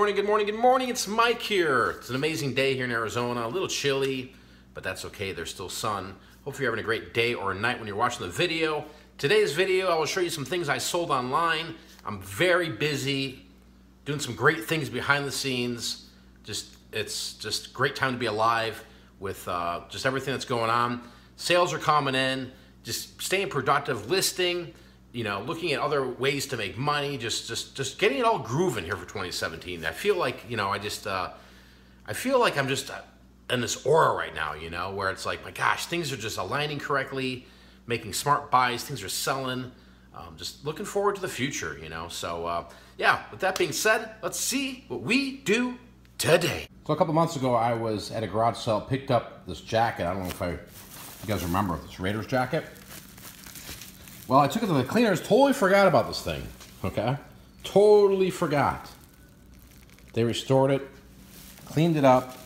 morning, good morning, good morning. It's Mike here. It's an amazing day here in Arizona. A little chilly, but that's okay. There's still sun. Hopefully you're having a great day or night when you're watching the video. Today's video, I will show you some things I sold online. I'm very busy doing some great things behind the scenes. It's just a great time to be alive with just everything that's going on. Sales are coming in, just staying productive, listing, looking at other ways to make money, just getting it all grooving here for 2017. I feel like, I feel like I'm just in this aura right now, where it's like, my gosh, things are just aligning correctly, making smart buys, things are selling, just looking forward to the future, So, yeah, with that being said, let's see what we do today. So a couple months ago, I was at a garage sale, picked up this jacket. I don't know if you guys remember this Raiders jacket. Well, I took it to the cleaners, totally forgot about this thing, okay? Totally forgot. They restored it, cleaned it up.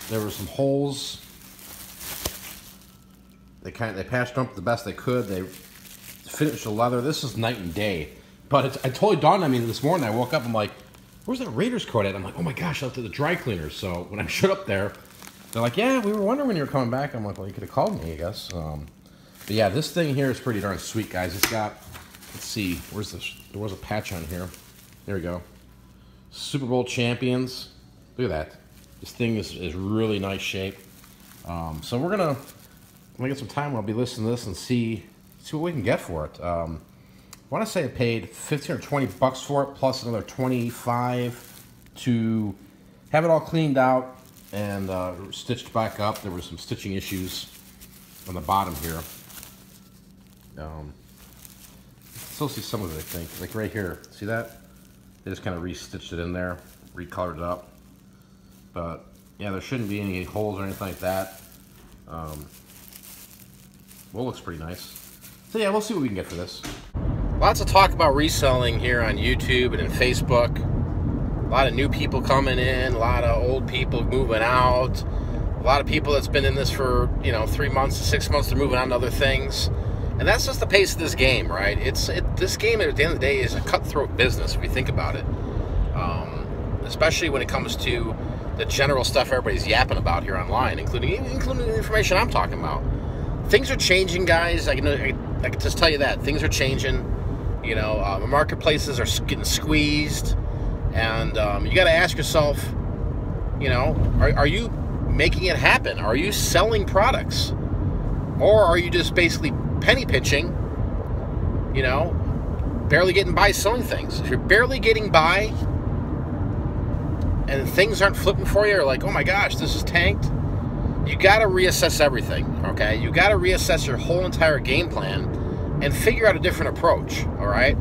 There were some holes. They patched them up the best they could. They finished the leather. This is night and day. But it totally dawned on me this morning. I woke up, I'm like, where's that Raiders coat at? I'm like, oh my gosh, I left it at the dry cleaners. So when I showed up there, they're like, yeah, we were wondering when you were coming back. I'm like, well, you could have called me, I guess. But yeah, this thing here is pretty darn sweet, guys. It's got, let's see, where's this? There was a patch on here. There we go. Super Bowl champions. Look at that. This thing is really nice shape. So we're gonna get some time. I'll be listening to this and see what we can get for it. I want to say I paid 15 or 20 bucks for it, plus another 25 to have it all cleaned out and stitched back up. There were some stitching issues on the bottom here. Still see some of it, I think. Like right here, see that? They just kind of re-stitched it in there, recolored it up. But yeah, there shouldn't be any holes or anything like that. Well, looks pretty nice. So yeah, we'll see what we can get for this. Lots of talk about reselling here on YouTube and in Facebook. A lot of new people coming in, a lot of old people moving out. A lot of people that's been in this for, 3 months to 6 months, they're moving on to other things. And that's just the pace of this game, right? This game at the end of the day is a cutthroat business if you think about it. Especially when it comes to the general stuff everybody's yapping about here online, including the information I'm talking about. Things are changing, guys. I can just tell you that. Things are changing. The marketplaces are getting squeezed. And you got to ask yourself, are you making it happen? Are you selling products? Or are you just basically penny pitching, barely getting by selling things? If you're barely getting by and things aren't flipping for you, or like, oh my gosh, this is tanked, you got to reassess everything, okay? You got to reassess your whole entire game plan and figure out a different approach, all right?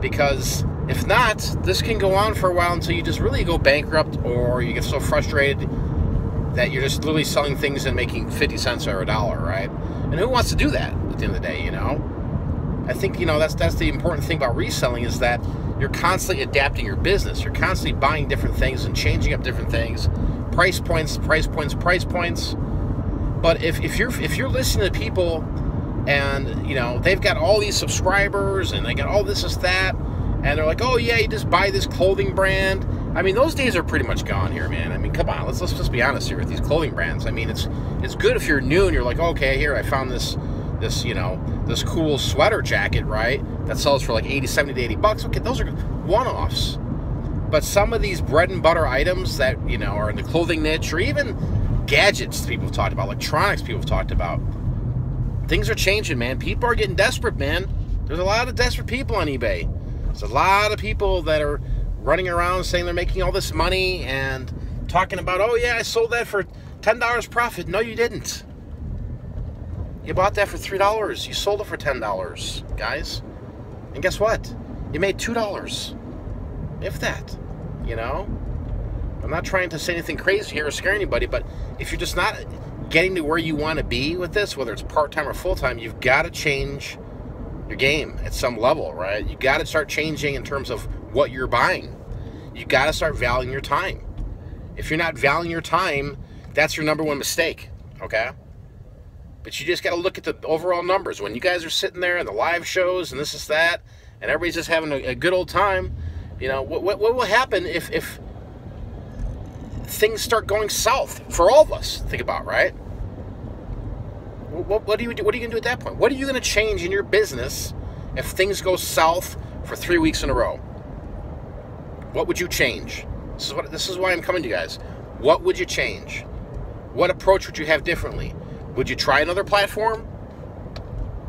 Because if not, this can go on for a while until you just really go bankrupt, or you get so frustrated that you're just literally selling things and making 50 cents or $1, right? And who wants to do that at the end of the day, I think, that's the important thing about reselling, is that you're constantly adapting your business. You're constantly buying different things and changing up different things. Price points. But if you're listening to people and, they've got all these subscribers and they got all this that, and they're like, oh yeah, you just buy this clothing brand. I mean, those days are pretty much gone here, man. I mean, come on, let's just be honest here with these clothing brands. I mean, it's good if you're new and you're like, okay, here, I found this cool sweater jacket, right? That sells for like 70 to 80 bucks. Okay, those are one-offs. But some of these bread and butter items that, are in the clothing niche, or even gadgets people have talked about, electronics people have talked about, things are changing, man. People are getting desperate, man. There's a lot of desperate people on eBay. There's a lot of people that are running around saying they're making all this money and talking about, oh yeah, I sold that for $10 profit. No, you didn't. You bought that for $3. You sold it for $10, guys. And guess what? You made $2. If that, I'm not trying to say anything crazy here or scare anybody, but if you're just not getting to where you want to be with this, whether it's part-time or full-time, you've got to change your game at some level, right? You got to start changing in terms of what you're buying. You got to start valuing your time. If you're not valuing your time, that's your number one mistake, okay? But you just got to look at the overall numbers. When you guys are sitting there in the live shows and this is that, and everybody's just having a good old time, what will happen if things start going south for all of us. Think about, right? What are you going to do at that point? What are you going to change in your business if things go south for 3 weeks in a row? What would you change? This is why I'm coming to you guys. What would you change? What approach would you have differently? Would you try another platform?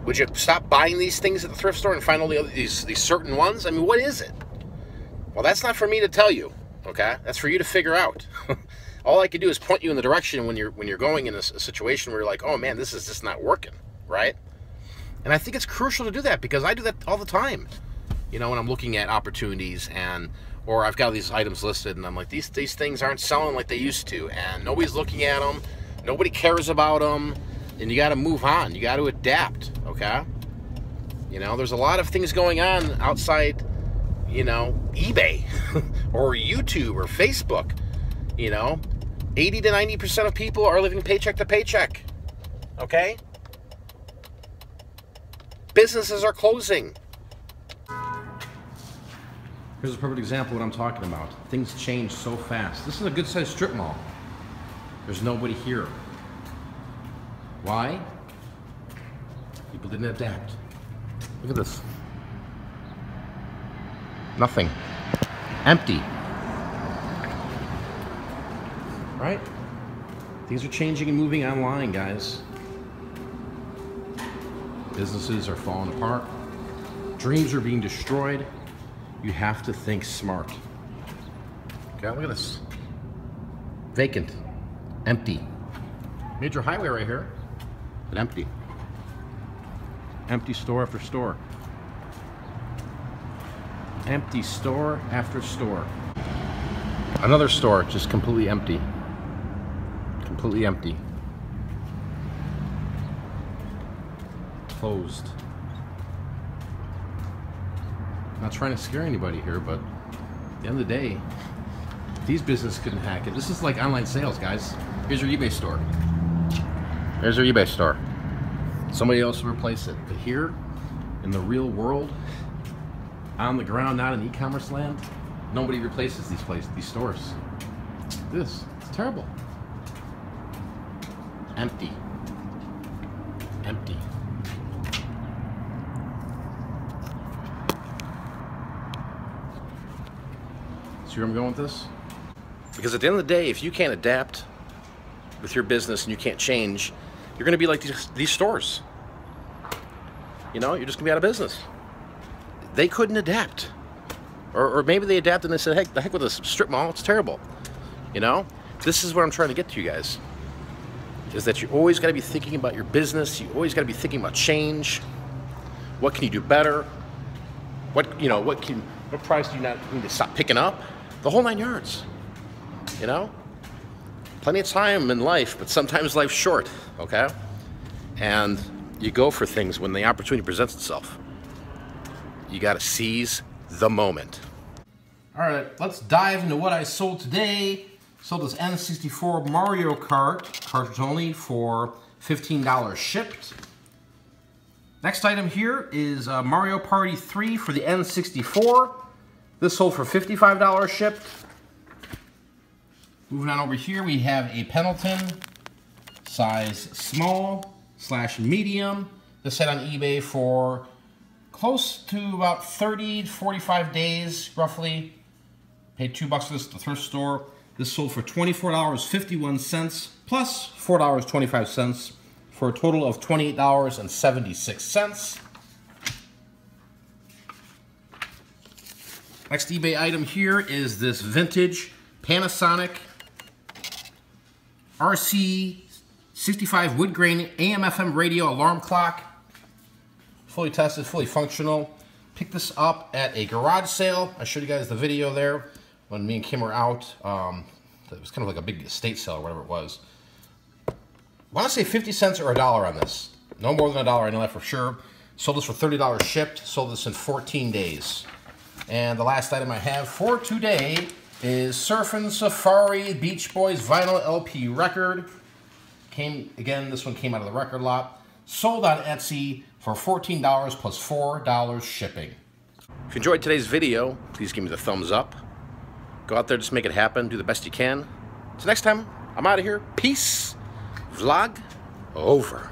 Would you stop buying these things at the thrift store and find all these certain ones? I mean, what is it? Well, that's not for me to tell you, okay? That's for you to figure out. All I can do is point you in the direction when you're going in a situation where you're like, oh man, this is just not working, right? And I think it's crucial to do that, because I do that all the time. You know, when I'm looking at opportunities, or I've got these items listed and I'm like, these things aren't selling like they used to, and nobody's looking at them, nobody cares about them, and you got to move on. You got to adapt, okay? You know, there's a lot of things going on outside, you know, eBay or YouTube or Facebook. You know, 80 to 90% of people are living paycheck to paycheck, okay? Businesses are closing. Here's a perfect example of what I'm talking about. Things change so fast. This is a good-sized strip mall. There's nobody here. Why? People didn't adapt. Look at this. Nothing. Empty. Right? Things are changing and moving online, guys. Businesses are falling apart. Dreams are being destroyed. You have to think smart. Okay, look at this. Vacant. Empty. Major highway right here, but empty. Empty store after store. Empty store after store. Another store just completely empty. Completely empty. Closed. I'm not trying to scare anybody here, but at the end of the day, these businesses couldn't hack it. This is like online sales, guys. Here's your eBay store. There's your eBay store. Somebody else will replace it. But here, in the real world, on the ground, not in e-commerce land, nobody replaces these stores. It's terrible. Empty. Empty. See where I'm going with this? Because at the end of the day, if you can't adapt with your business and you can't change, you're going to be like these stores. You know, you're just going to be out of business. They couldn't adapt. Or maybe they adapted and they said, hey, the heck with this strip mall, it's terrible. You know? This is what I'm trying to get to you guys. Is that you always got to be thinking about your business. You always got to be thinking about change. What can you do better? What price do you not need to stop picking up? The whole 9 yards. You know? Plenty of time in life, but sometimes life's short, okay? And you go for things when the opportunity presents itself. You got to seize the moment. All right, let's dive into what I sold today. Sold this N64 Mario Kart cartridge only for $15 shipped. Next item here is Mario Party 3 for the N64. This sold for $55 shipped. Moving on over here, we have a Pendleton, size small/medium. This set on eBay for close to about 30 to 45 days, roughly. Paid $2 for this at the thrift store. This sold for $24.51 plus $4.25 for a total of $28.76. Next eBay item here is this vintage Panasonic RC65 wood grain AM/FM radio alarm clock. Fully tested, fully functional. Picked this up at a garage sale. I showed you guys the video there when me and Kim were out. It was kind of like a big estate sale or whatever it was. I want to say 50 cents or $1 on this. No more than $1, I know that for sure. Sold this for $30 shipped. Sold this in 14 days. And the last item I have for today is Surfin' Safari Beach Boys vinyl LP record. This one came out of the record lot. Sold on Etsy for $14 plus $4 shipping. If you enjoyed today's video, please give me the thumbs up. Go out there, just make it happen, do the best you can. So next time, I'm out of here. Peace. Vlog over.